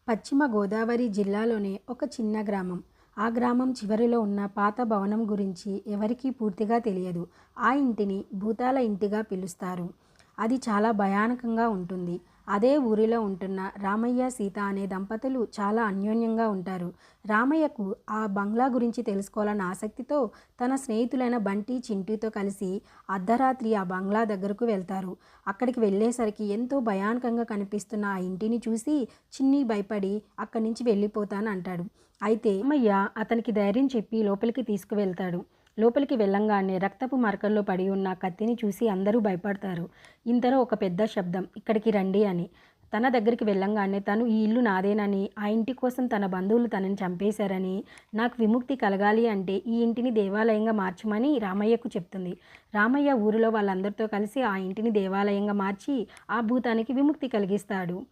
పశ్చిమ గోదావరి జిల్లాలోని ఒక చిన్న గ్రామం. ఆ గ్రామం చివరిలో ఉన్న పాత భవనం గురించి ఎవరికీ పూర్తిగా తెలియదు. ఆ ఇంటిని భూతాల ఇంటిగా పిలుస్తారు. అది చాలా భయానకంగా ఉంటుంది. అదే ఊరిలో ఉంటున్న రామయ్య, సీత అనే దంపతులు చాలా అన్యోన్యంగా ఉంటారు. రామయ్యకు ఆ బంగ్లా గురించి తెలుసుకోవాలన్న ఆసక్తితో తన స్నేహితులైన బంటి, చింటూతో కలిసి అర్ధరాత్రి ఆ బంగ్లా దగ్గరకు వెళ్తారు. అక్కడికి వెళ్ళేసరికి ఎంతో భయానకంగా కనిపిస్తున్న ఆ ఇంటిని చూసి చిన్ని భయపడి అక్కడి నుంచి వెళ్ళిపోతాను అంటాడు. అయితే రామయ్య అతనికి ధైర్యం చెప్పి లోపలికి తీసుకువెళ్తాడు. లోపలికి వెళ్ళంగానే రక్తపు మరకల్లో పడి ఉన్న కత్తిని చూసి అందరూ భయపడతారు. ఇంతలో ఒక పెద్ద శబ్దం, "ఇక్కడికి రండి" అని. తన దగ్గరికి వెళ్ళంగానే తను ఈ ఇల్లు నాదేనని, ఆ ఇంటి కోసం తన బంధువులు తనని చంపేశారని, నాకు విముక్తి కలగాలి అంటే ఈ ఇంటిని దేవాలయంగా మార్చమని రామయ్యకు చెప్తుంది. రామయ్య ఊరిలో వాళ్ళందరితో కలిసి ఆ ఇంటిని దేవాలయంగా మార్చి ఆ భూతానికి విముక్తి కలిగిస్తాడు.